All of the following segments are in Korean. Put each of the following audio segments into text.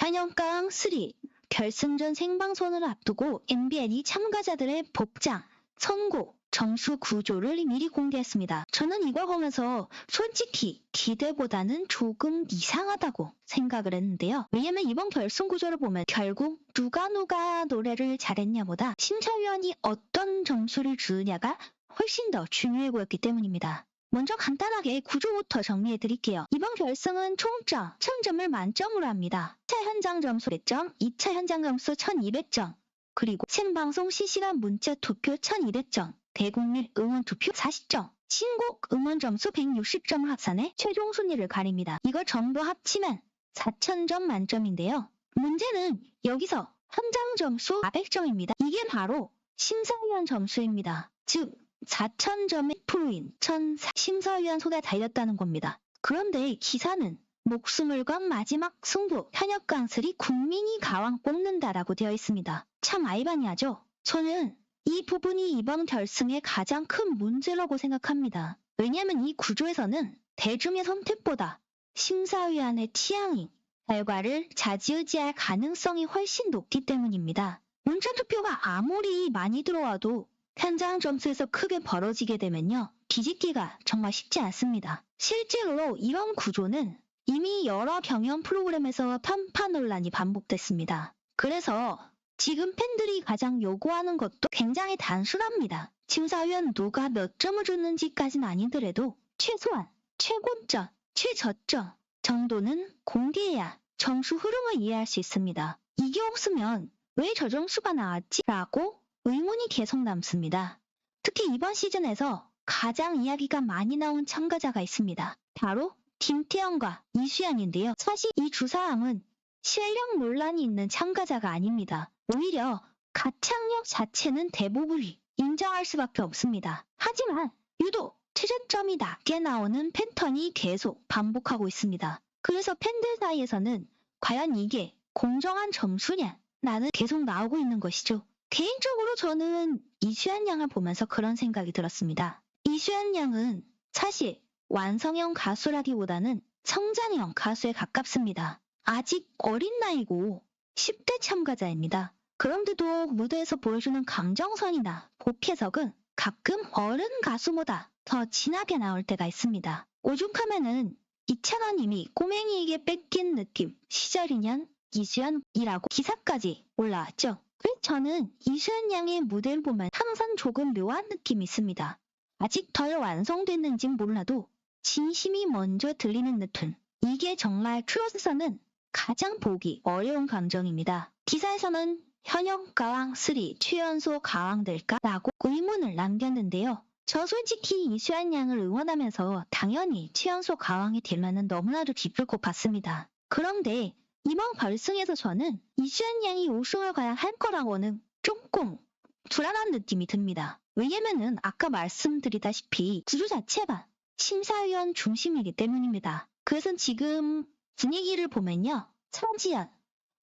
현역가왕 3 결승전 생방송을 앞두고 MBN이 참가자들의 복장, 선고, 점수 구조를 미리 공개했습니다. 저는 이거 보면서 솔직히 기대보다는 조금 이상하다고 생각을 했는데요. 왜냐면 이번 결승 구조를 보면 결국 누가 노래를 잘했냐보다 심사위원이 어떤 점수를 주느냐가 훨씬 더 중요해 보였기 때문입니다. 먼저 간단하게 구조부터 정리해 드릴게요. 이번 결승은 총점 1000점을 만점으로 합니다. 1차 현장 점수 100점, 2차 현장 점수 1200점, 그리고 생방송 실시간 문자 투표 1200점, 대국민 응원 투표 40점, 신곡 응원 점수 160점을 합산해 최종 순위를 가립니다. 이걸 전부 합치면 4000점 만점인데요. 문제는 여기서 현장 점수 400점입니다. 이게 바로 심사위원 점수입니다. 즉 4000점의 프로인 1000 심사위원 손에 달렸다는 겁니다. 그런데 기사는 목숨을 건 마지막 승부 현역강슬이 국민이 가왕 뽑는다라고 되어 있습니다. 참 아이러니하죠? 저는 이 부분이 이번 결승의 가장 큰 문제라고 생각합니다. 왜냐하면 이 구조에서는 대중의 선택보다 심사위원의 취향이 결과를 좌지우지할 가능성이 훨씬 높기 때문입니다. 문자투표가 아무리 많이 들어와도 현장 점수에서 크게 벌어지게 되면요. 뒤집기가 정말 쉽지 않습니다. 실제로 이런 구조는 이미 여러 경연 프로그램에서 편파 논란이 반복됐습니다. 그래서 지금 팬들이 가장 요구하는 것도 굉장히 단순합니다. 심사위원 누가 몇 점을 줬는지까지는 아니더라도 최소한 최고점, 최저점 정도는 공개해야 점수 흐름을 이해할 수 있습니다. 이게 없으면 왜 저 점수가 나왔지? 라고 의문이 계속 남습니다. 특히 이번 시즌에서 가장 이야기가 많이 나온 참가자가 있습니다. 바로 김태형과 이수연인데요. 사실 이 두 사람은 실력 논란이 있는 참가자가 아닙니다. 오히려 가창력 자체는 대부분이 인정할 수밖에 없습니다. 하지만 유독 최저점이 낮게 나오는 패턴이 계속 반복하고 있습니다. 그래서 팬들 사이에서는 과연 이게 공정한 점수냐? 라는 계속 나오고 있는 것이죠. 개인적으로 저는 이수연 양을 보면서 그런 생각이 들었습니다. 이수연 양은 사실 완성형 가수라기보다는 성장형 가수에 가깝습니다. 아직 어린 나이고 10대 참가자입니다. 그런데도 무대에서 보여주는 감정선이나 곡해석은 가끔 어른 가수보다 더 진하게 나올 때가 있습니다. 오죽하면은 이찬원 님이 꼬맹이에게 뺏긴 느낌 시절이년 이수연이라고 기사까지 올라왔죠. 그래서 저는 이수연 양의 무대를 보면 항상 조금 묘한 느낌이 있습니다. 아직 덜 완성됐는진 몰라도 진심이 먼저 들리는 듯한 이게 정말 트롯에서는 가장 보기 어려운 감정입니다. 기사에서는 현역 가왕 3 최연소 가왕 될까? 라고 의문을 남겼는데요. 저 솔직히 이수연 양을 응원하면서 당연히 최연소 가왕이 되면은 너무나도 기쁠 것 같습니다. 그런데 이번 결승에서 저는 이수연 양이 우승을 과연 할 거라고는 조금 불안한 느낌이 듭니다. 왜냐면은 아까 말씀드리다시피 구조 자체가 심사위원 중심이기 때문입니다. 그래서 지금 분위기를 보면요. 차지연,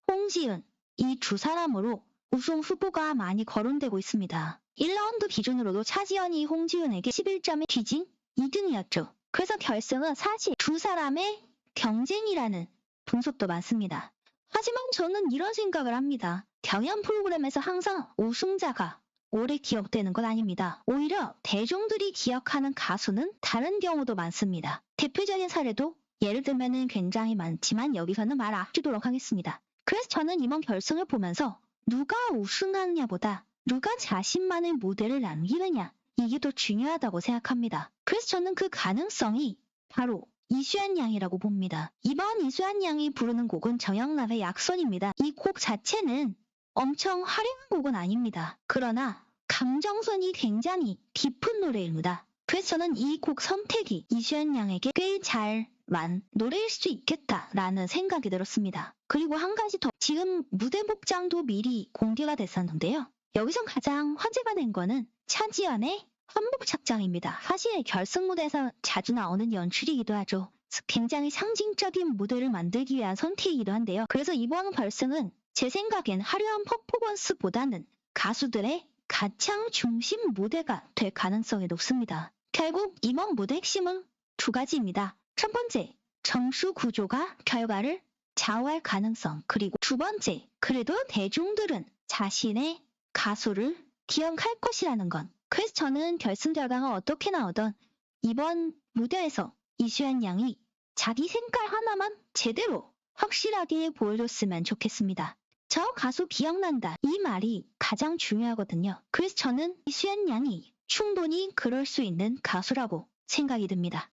홍지은 이 두 사람으로 우승 후보가 많이 거론되고 있습니다. 1라운드 기준으로도 차지연이 홍지은에게 11점에 뒤진 2등이었죠. 그래서 결승은 사실 두 사람의 경쟁이라는 분석도 많습니다. 하지만 저는 이런 생각을 합니다. 경연 프로그램에서 항상 우승자가 오래 기억되는 건 아닙니다. 오히려 대중들이 기억하는 가수는 다른 경우도 많습니다. 대표적인 사례도 예를 들면 굉장히 많지만 여기서는 말 아끼도록 하겠습니다. 그래서 저는 이번 결승을 보면서 누가 우승하느냐보다 누가 자신만의 무대를 남기느냐 이게 더 중요하다고 생각합니다. 그래서 저는 그 가능성이 바로 이수연 양이라고 봅니다. 이번 이수연 양이 부르는 곡은 정영남의 약손입니다. 이 곡 자체는 엄청 화려한 곡은 아닙니다. 그러나 감정선이 굉장히 깊은 노래입니다. 그래서 저는 이 곡 선택이 이수연 양에게 꽤 잘만 노래일 수 있겠다라는 생각이 들었습니다. 그리고 한 가지 더 지금 무대 복장도 미리 공개가 됐었는데요. 여기서 가장 화제가 된 거는 차지연의 한복 착장입니다. 사실 결승 무대에서 자주 나오는 연출이기도 하죠. 굉장히 상징적인 무대를 만들기 위한 선택이기도 한데요. 그래서 이번 결승은 제 생각엔 화려한 퍼포먼스보다는 가수들의 가창 중심 무대가 될 가능성이 높습니다. 결국 이번 무대 핵심은 두 가지입니다. 첫 번째, 점수 구조가 결과를 좌우할 가능성, 그리고 두 번째, 그래도 대중들은 자신의 가수를 기억할 것이라는 건. 그래서 저는 결승 결과가 어떻게 나오던 이번 무대에서 이수연 양이 자기 색깔 하나만 제대로 확실하게 보여줬으면 좋겠습니다. 저 가수 기억난다. 이 말이 가장 중요하거든요. 그래서 저는 이수연 양이 충분히 그럴 수 있는 가수라고 생각이 듭니다.